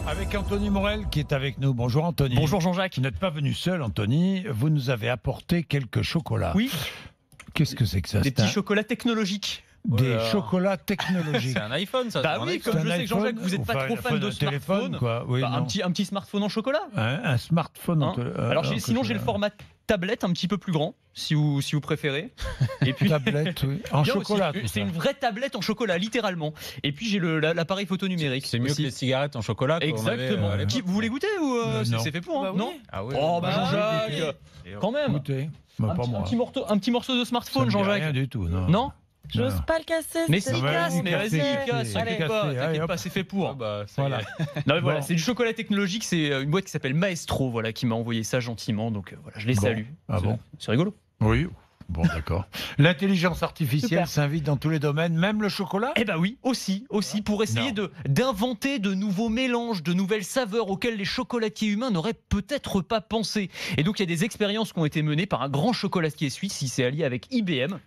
Avec Anthony Morel qui est avec nous. Bonjour Anthony. Bonjour Jean-Jacques. Vous n'êtes pas venu seul Anthony, vous nous avez apporté quelques chocolats. Oui. Qu'est-ce que c'est que ça? Des petits chocolats technologiques. Des chocolats technologiques. C'est un iPhone, ça. Bah oui, comme je sais que Jean-Jacques, vous n'êtes pas trop fan de téléphone, smartphone. quoi. Oui, Un petit smartphone en chocolat. un smartphone. Hein Alors sinon j'ai le format tablette un petit peu plus grand, si vous préférez. Et puis tablette, oui. En bien chocolat. aussi, c'est une vraie tablette en chocolat, littéralement. Et puis j'ai l'appareil photo numérique. C'est mieux aussi. que les cigarettes en chocolat. Exactement. Vous voulez goûter ou non. c'est fait pour hein? Bah oui. Non. Ah oui. Oh bah Jean-Jacques, quand même. Écoutez, bah, pas moi. Un petit morceau de Ça smartphone, me dit Jean-Jacques. rien du tout, non. Non. J'ose pas le casser. Mais c'est si, dégueulasse. mais vas-y, casse, Allez, t'inquiète pas, allez, hop. c'est fait pour. Ah bah, ça Voilà. y est. Non mais voilà, Bon. c'est du chocolat technologique, c'est une boîte qui s'appelle Maestro, voilà, qui m'a envoyé ça gentiment, donc voilà, je les Bon. salue. Ah bon. C'est rigolo. Oui. Bon, d'accord. L'intelligence artificielle Super. s'invite dans tous les domaines, même le chocolat. Eh ben oui, aussi, pour essayer d'inventer de nouveaux mélanges, de nouvelles saveurs auxquelles les chocolatiers humains n'auraient peut-être pas pensé. Et donc il y a des expériences qui ont été menées par un grand chocolatier suisse, il s'est allié avec IBM.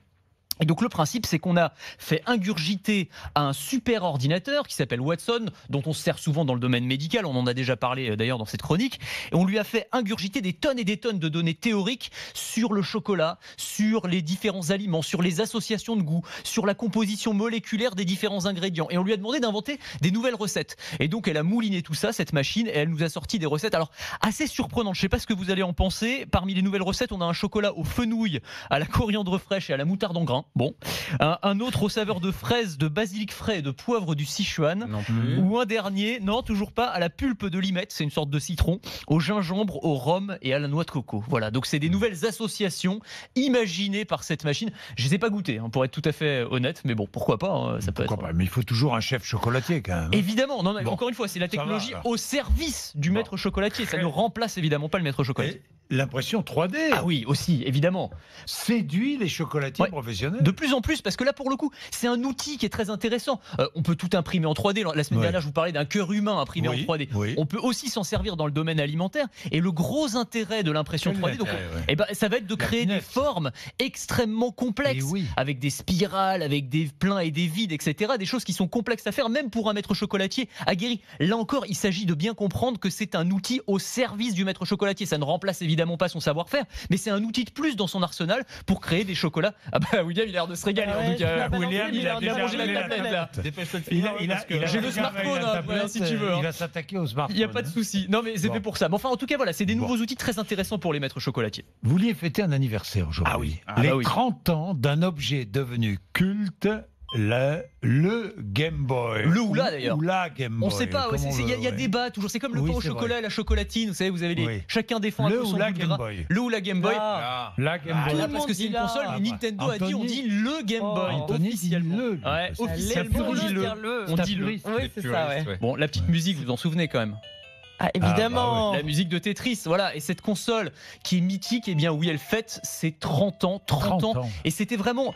Et donc le principe, c'est qu'on a fait ingurgiter un super ordinateur qui s'appelle Watson, dont on se sert souvent dans le domaine médical, on en a déjà parlé d'ailleurs dans cette chronique, et on lui a fait ingurgiter des tonnes et des tonnes de données théoriques sur le chocolat, sur les différents aliments, sur les associations de goût, sur la composition moléculaire des différents ingrédients. Et on lui a demandé d'inventer des nouvelles recettes. Et donc elle a mouliné tout ça, cette machine, et elle nous a sorti des recettes alors assez surprenantes. Je ne sais pas ce que vous allez en penser. Parmi les nouvelles recettes, on a un chocolat aux fenouil, à la coriandre fraîche et à la moutarde en grains. Bon, un autre aux saveurs de fraises, de basilic frais et de poivre du Sichuan. Non plus. Ou un dernier, non toujours pas, à la pulpe de limette, c'est une sorte de citron, au gingembre, au rhum et à la noix de coco. Voilà, donc c'est des nouvelles associations imaginées par cette machine. Je les ai pas goûtées, hein, pour être tout à fait honnête, mais bon, pourquoi pas, hein, ça peut Pourquoi être. pas. Mais il faut toujours un chef chocolatier quand même. Évidemment, non, mais Bon. encore une fois, c'est la Ça va, technologie alors. au service du maître chocolatier. Ça ne remplace évidemment pas le maître chocolatier. Et l'impression 3D Ah oui, aussi, évidemment. séduit les chocolatiers Ouais. professionnels. De plus en plus, parce que là, pour le coup, c'est un outil qui est très intéressant. On peut tout imprimer en 3D. La semaine Ouais. dernière, je vous parlais d'un cœur humain imprimé Oui, en 3D. oui. On peut aussi s'en servir dans le domaine alimentaire. Et le gros intérêt de l'impression 3D, donc, eh ben, ça va être de créer des finesse. formes extrêmement complexes, Et oui. avec des spirales, avec des pleins et des vides, etc. Des choses qui sont complexes à faire, même pour un maître chocolatier aguerri. Là encore, il s'agit de bien comprendre que c'est un outil au service du maître chocolatier. Ça ne remplace évidemment pas son savoir-faire, mais c'est un outil de plus dans son arsenal pour créer des chocolats. Ah bah William, il a l'air de se régaler. Ah en ouais, tout cas. il a balancé, William, il a il a mangé la mangé la tablette là. Dépêche-toi de Il finir. a- il a- parce que- il a J'ai le regardé smartphone, la hein, tablette, si tu veux, hein. Il va s'attaquer au smartphone. Il n'y a pas de souci. Non, mais c'est Bon. fait pour ça. Mais enfin, en tout cas, voilà, c'est des Bon. nouveaux outils très intéressants pour les maîtres chocolatiers. Vous vouliez fêter un anniversaire aujourd'hui. Ah oui. Les bah oui. 30 ans d'un objet devenu culte, le Game Boy. Le ou la, d'ailleurs. Ou la Game Boy. On ne sait pas, ouais, comme on il y a veut, débat toujours. C'est comme le Oui, pain au c'est chocolat et la chocolatine. Vous savez, vous avez Oui. chacun défend un Le peu ou son la goût de Game gras. Boy. Le ou la Game Boy. Ah. La Game Ah, Boy. là, le parce que monde c'est une dit là. console, mais Ah, Nintendo a dit on Anthony- dit le Game Oh. Boy. Anthony dit Officiellement. le. Ouais, Parce que officiellement, on c'est dit plus le. On C'est dit un le. puriste. Oui, c'est ça, ouais. Bon, la petite musique, vous vous en souvenez quand même. Ah, évidemment. La musique de Tetris, voilà. Et cette console qui est mythique, eh bien oui, elle fête ses 30 ans. 30 ans. Et c'était vraiment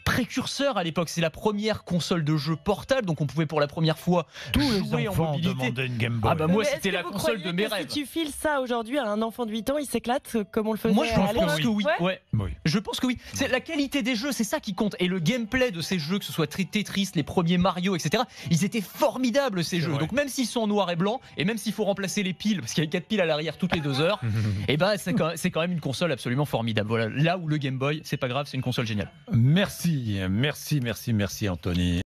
précurseur à l'époque. C'est la première console de jeu portable, donc on pouvait pour la première fois Tous les jouer en enfants mobilité. demandaient une Game Boy. Ah bah moi, Mais est-ce c'était que la vous console croyez de mes que rêves. Si tu files ça aujourd'hui à un enfant de 8 ans, il s'éclate comme on le faisait Moi, je à pense l'époque. que oui. Ouais. Ouais. Oui. Je pense que oui. C'est la qualité des jeux, c'est ça qui compte. Et le gameplay de ces jeux, que ce soit Tetris, les premiers Mario, etc., ils étaient formidables ces jeux. vrai. Donc même s'ils sont en noir et blanc, et même s'il faut remplacer les piles, parce qu'il y a 4 piles à l'arrière toutes les 2 heures, et ben c'est quand même une console absolument formidable. Voilà. Là où le Game Boy, c'est pas grave, c'est une console géniale. Merci, merci, merci, merci Anthony.